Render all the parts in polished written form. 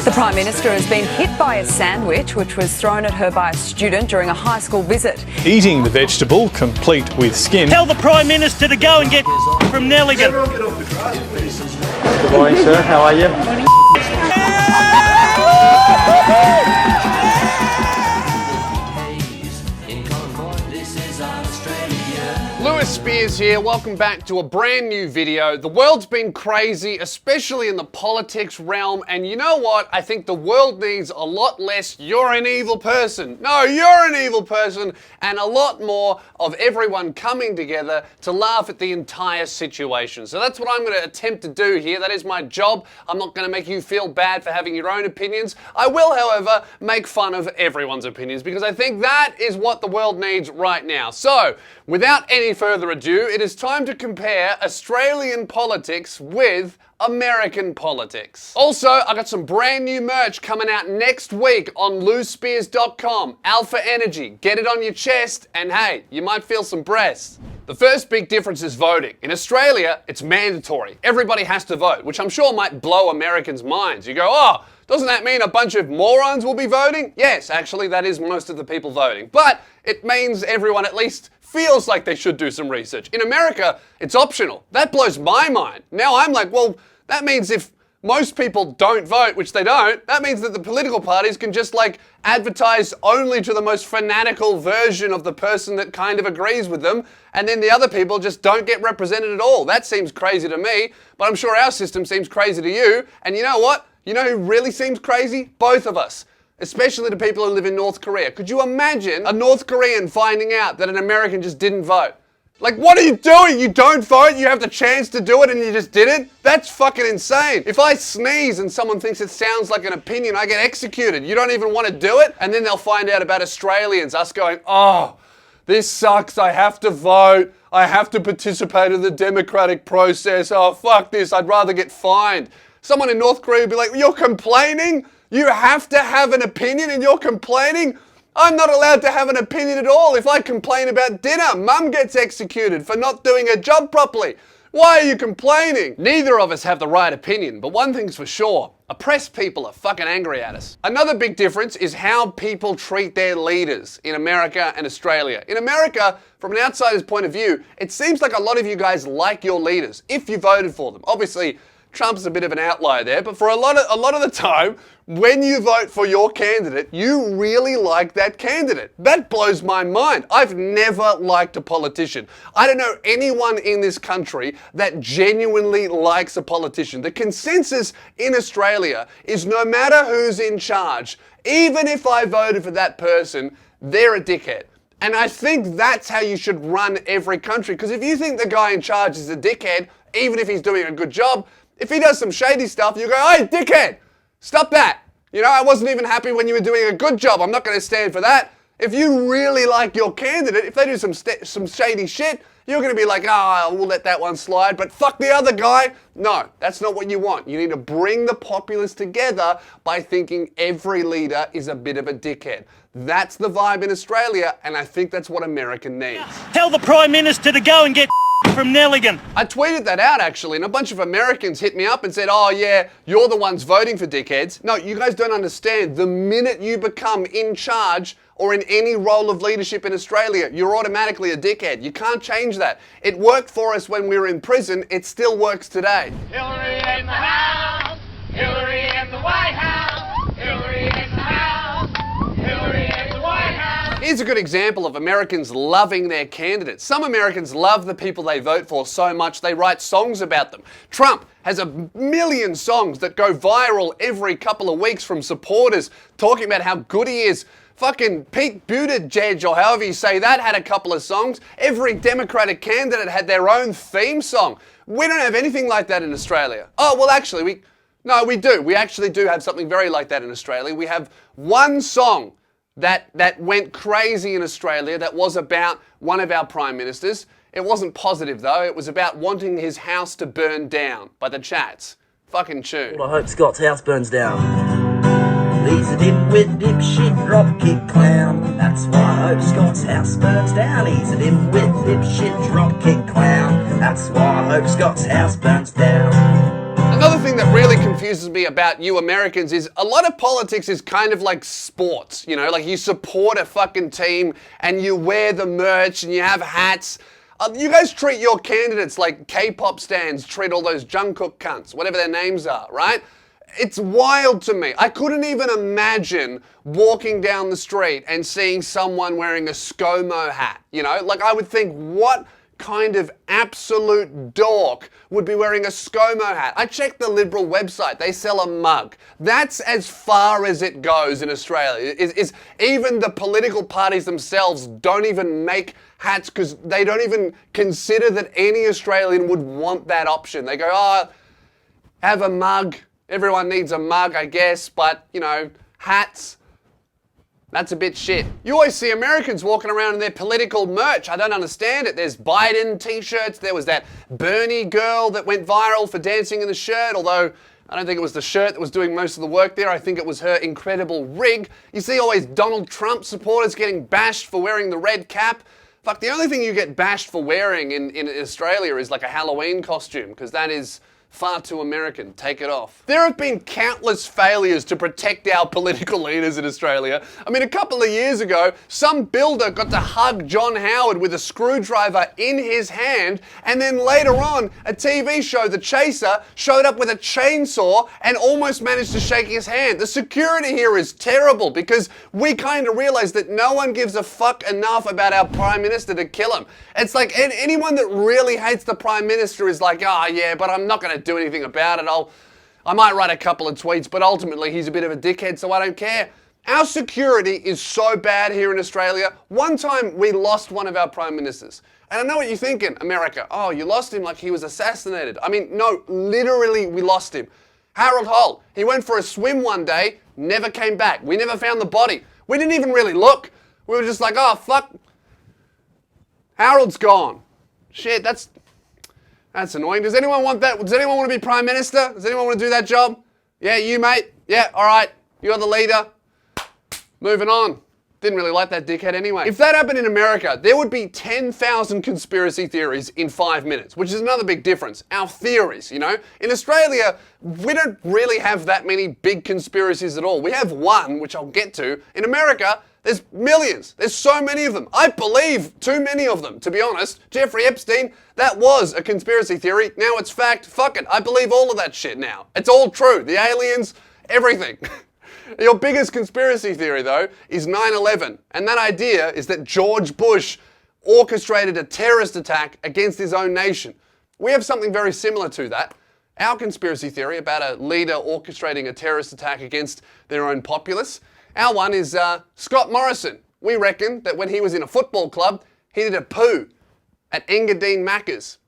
The Prime Minister has been hit by a sandwich which was thrown at her by a student during a high school visit. Eating the vegetable, complete with skin. Tell the Prime Minister to go and get from Nelligan. Good morning, sir. How are you? Lewis Spears here, welcome back to a brand new video. The world's been crazy, especially in the politics realm, and you know what? I think the world needs a lot less "you're an evil person." No, you're an evil person, and a lot more of everyone coming together to laugh at the entire situation. So that's what I'm going to attempt to do here. That is my job. I'm not going to make you feel bad for having your own opinions. I will, however, make fun of everyone's opinions because I think that is what the world needs right now. So, without any further ado, it is time to compare Australian politics with American politics. Also, I got some brand new merch coming out next week on lewspears.com. Alpha Energy. Get it on your chest and hey, you might feel some breasts. The first big difference is voting. In Australia, it's mandatory. Everybody has to vote, which I'm sure might blow Americans' minds. You go, oh, doesn't that mean a bunch of morons will be voting? Yes, actually, that is most of the people voting. But it means everyone at least feels like they should do some research. In America, it's optional. That blows my mind. Now I'm like, well, that means if most people don't vote, which they don't, that means that the political parties can just like advertise only to the most fanatical version of the person that kind of agrees with them, and then the other people just don't get represented at all. That seems crazy to me, but I'm sure our system seems crazy to you. And you know what? You know who really seems crazy? Both of us. Especially the people who live in North Korea. Could you imagine a North Korean finding out that an American just didn't vote? Like, what are you doing? You don't vote, you have the chance to do it and you just didn't? That's fucking insane. If I sneeze and someone thinks it sounds like an opinion, I get executed. You don't even want to do it? And then they'll find out about Australians, us going, oh, this sucks, I have to vote. I have to participate in the democratic process. Oh, fuck this, I'd rather get fined. Someone in North Korea would be like, you're complaining? You have to have an opinion and you're complaining? I'm not allowed to have an opinion at all. If I complain about dinner, mum gets executed for not doing her job properly. Why are you complaining? Neither of us have the right opinion, but one thing's for sure. Oppressed people are fucking angry at us. Another big difference is how people treat their leaders in America and Australia. In America, from an outsider's point of view, it seems like a lot of you guys like your leaders, if you voted for them. Obviously, Trump's a bit of an outlier there, but for a lot of the time, when you vote for your candidate, you really like that candidate. That blows my mind. I've never liked a politician. I don't know anyone in this country that genuinely likes a politician. The consensus in Australia is no matter who's in charge, even if I voted for that person, they're a dickhead. And I think that's how you should run every country, because if you think the guy in charge is a dickhead, even if he's doing a good job, if he does some shady stuff, you go, hey, dickhead, stop that. You know, I wasn't even happy when you were doing a good job. I'm not going to stand for that. If you really like your candidate, if they do some shady shit, you're going to be like, oh, we'll let that one slide, but fuck the other guy. No, that's not what you want. You need to bring the populace together by thinking every leader is a bit of a dickhead. That's the vibe in Australia, and I think that's what America needs. Tell the Prime Minister to go and get from Nelligan. I tweeted that out actually, and a bunch of Americans hit me up and said, oh yeah, you're the ones voting for dickheads. No, you guys don't understand. The minute you become in charge or in any role of leadership in Australia, you're automatically a dickhead. You can't change that. It worked for us when we were in prison. It still works today. Hillary in the house, Hillary in the White House, Hillary in the house, Hillary in the White House. Here's a good example of Americans loving their candidates. Some Americans love the people they vote for so much they write songs about them. Trump has 1 million songs that go viral every couple of weeks from supporters talking about how good he is. Fucking Pete Buttigieg, or however you say that, had a couple of songs. Every Democratic candidate had their own theme song. We don't have anything like that in Australia. Oh, well actually, we do. We actually do have something very like that in Australia. We have one song that went crazy in Australia that was about one of our prime ministers. It wasn't positive though. It was about wanting his house to burn down by the Chats. Fucking tune. Well, I hope Scott's house burns down. He's a dimwit, dipshit, dropkick clown. That's why I hope Scott's house burns down. He's a dimwit, dipshit, dropkick clown. That's why I hope Scott's house burns down. Another thing that really confused confuses me about you Americans is a lot of politics is kind of like sports, you know, like you support a fucking team and you wear the merch and you have hats. You guys treat your candidates like K-pop stans treat all those Jungkook cunts, whatever their names are, right? It's wild to me. I couldn't even imagine walking down the street and seeing someone wearing a ScoMo hat, you know? Like I would think, what kind of absolute dork would be wearing a ScoMo hat? I checked the Liberal website. They sell a mug. That's as far as it goes in Australia. Is even the political parties themselves don't even make hats because they don't even consider that any Australian would want that option. They go, oh, have a mug. Everyone needs a mug, I guess, but, you know, hats, that's a bit shit. You always see Americans walking around in their political merch. I don't understand it. There's Biden t-shirts. There was that Bernie girl that went viral for dancing in the shirt, although I don't think it was the shirt that was doing most of the work there. I think it was her incredible rig. You see always Donald Trump supporters getting bashed for wearing the red cap. Fuck, the only thing you get bashed for wearing in Australia is like a Halloween costume, because that is far too American. Take it off. There have been countless failures to protect our political leaders in Australia. I mean, a couple of years ago, some builder got to hug John Howard with a screwdriver in his hand, and then later on, a TV show, The Chaser, showed up with a chainsaw and almost managed to shake his hand. The security here is terrible because we kind of realize that no one gives a fuck enough about our Prime Minister to kill him. It's like anyone that really hates the Prime Minister is like, oh yeah, but I'm not going to do anything about it. I might write a couple of tweets, but ultimately he's a bit of a dickhead, so I don't care. Our security is so bad here in Australia. One time we lost one of our prime ministers. And I know what you're thinking, America. Oh, you lost him like he was assassinated. I mean, no, literally we lost him. Harold Holt, he went for a swim one day, never came back. We never found the body. We didn't even really look. We were just like, oh, fuck. Harold's gone. Shit, that's annoying. Does anyone want that? Does anyone want to be Prime Minister? Does anyone want to do that job? Yeah, you, mate? Yeah, all right. You're the leader. Moving on. Didn't really like that dickhead anyway. If that happened in America, there would be 10,000 conspiracy theories in 5 minutes, which is another big difference. Our theories, you know? In Australia, we don't really have that many big conspiracies at all. We have one, which I'll get to. In America, there's millions. There's so many of them. I believe too many of them, to be honest. Jeffrey Epstein, that was a conspiracy theory. Now it's fact. Fuck it. I believe all of that shit now. It's all true. The aliens, everything. Your biggest conspiracy theory, though, is 9/11. And that idea is that George Bush orchestrated a terrorist attack against his own nation. We have something very similar to that. Our conspiracy theory about a leader orchestrating a terrorist attack against their own populace. Our one is Scott Morrison. We reckon that when he was in a football club, he did a poo at Engadine Macca's.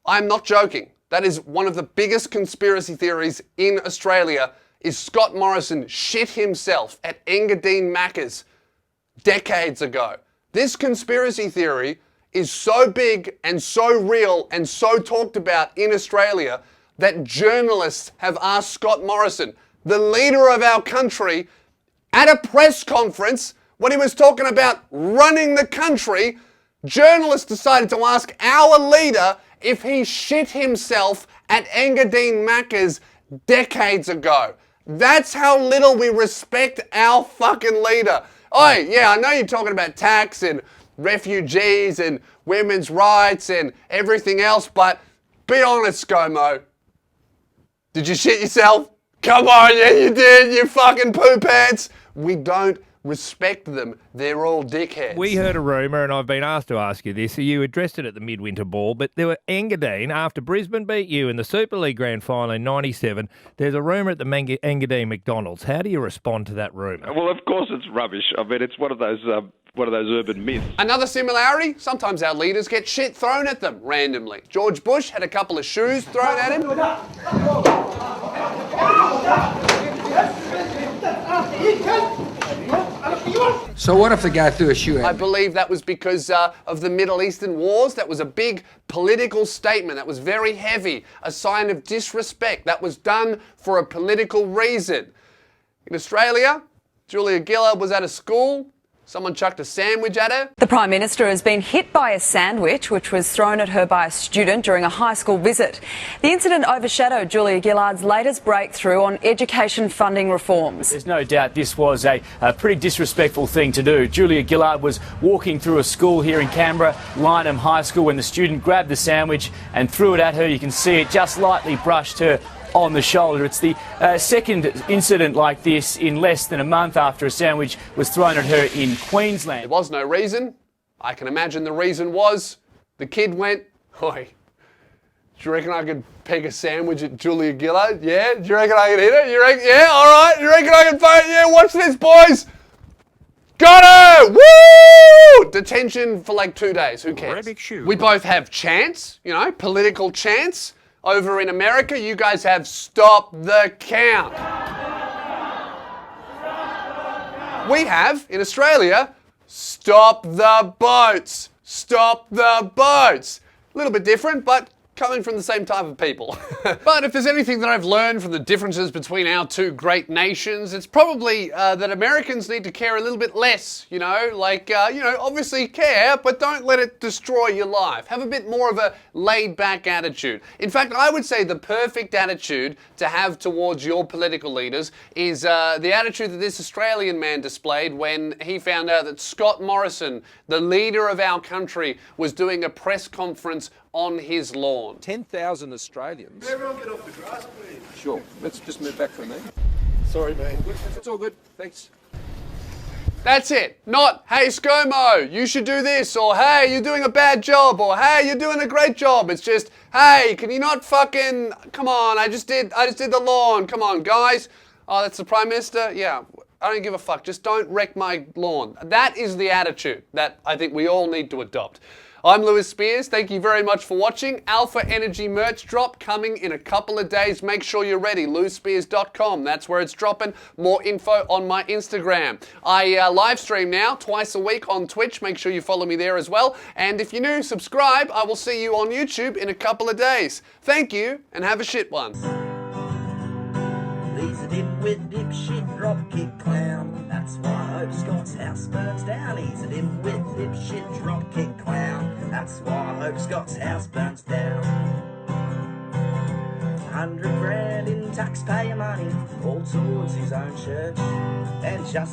I'm not joking. That is one of the biggest conspiracy theories in Australia, is Scott Morrison shit himself at Engadine Macca's decades ago. This conspiracy theory is so big and so real and so talked about in Australia that journalists have asked Scott Morrison, the leader of our country, at a press conference when he was talking about running the country, journalists decided to ask our leader if he shit himself at Engadine Macca's decades ago. That's how little we respect our fucking leader. Oi, yeah, I know you're talking about tax and refugees and women's rights and everything else, but be honest, ScoMo. Did you shit yourself? Come on, yeah, you did, you fucking poo pants. We don't respect them. They're all dickheads. We heard a rumour, and I've been asked to ask you this. So you addressed it at the Midwinter Ball, but there were Engadine, after Brisbane beat you in the Super League Grand Final in '97, there's a rumour at the Engadine McDonald's. How do you respond to that rumour? Well, of course it's rubbish. I mean, it's one of those urban myths. Another similarity, sometimes our leaders get shit thrown at them randomly. George Bush had a couple of shoes thrown at him. So what if the guy threw a shoe at me? I believe that was because of the Middle Eastern wars. That was a big political statement. That was very heavy, a sign of disrespect. That was done for a political reason. In Australia, Julia Gillard was at a school. Someone chucked a sandwich at her? The Prime Minister has been hit by a sandwich which was thrown at her by a student during a high school visit. The incident overshadowed Julia Gillard's latest breakthrough on education funding reforms. There's no doubt this was a pretty disrespectful thing to do. Julia Gillard was walking through a school here in Canberra, Lynham High School, when the student grabbed the sandwich and threw it at her. You can see it just lightly brushed her on the shoulder. It's the second incident like this in less than a month after a sandwich was thrown at her in Queensland. There was no reason. I can imagine the reason was the kid went, "Oi, do you reckon I could peg a sandwich at Julia Gillard? Yeah? Do you reckon I could hit it? You reckon? Yeah, all right. You reckon I can fight? Yeah, watch this, boys. Got her! Woo! Detention for like 2 days. Who cares? We both have chance, you know, political chance. Over in America, you guys have stop the count. We have, in Australia, stop the boats. Stop the boats. A little bit different, but coming from the same type of people. But if there's anything that I've learned from the differences between our two great nations, it's probably that Americans need to care a little bit less, you know, like, obviously care, but don't let it destroy your life. Have a bit more of a laid-back attitude. In fact, I would say the perfect attitude to have towards your political leaders is the attitude that this Australian man displayed when he found out that Scott Morrison, the leader of our country, was doing a press conference on his lawn. 10,000 Australians. Everyone get off the grass, please. Sure. Let's just move back from there. Sorry, mate. It's all good. Thanks. That's it. Not, hey, ScoMo, you should do this, or hey, you're doing a bad job, or hey, you're doing a great job. It's just, hey, can you not fucking, come on, I just did the lawn. Come on, guys. Oh, that's the Prime Minister? Yeah, I don't give a fuck. Just don't wreck my lawn. That is the attitude that I think we all need to adopt. I'm Lewis Spears. Thank you very much for watching. Alpha Energy merch drop coming in a couple of days. Make sure you're ready. LewSpears.com. That's where it's dropping. More info on my Instagram. I live stream now twice a week on Twitch. Make sure you follow me there as well. And if you're new, subscribe. I will see you on YouTube in a couple of days. Thank you and have a shit one. He's a dimwit, dipshit, dropkick clown. That's why Hope Scott's house burns down. He's a dimwit, dipshit, dropkick clown. That's why Hope Scott's house burns down. 100 grand in taxpayer money, all towards his own church. And just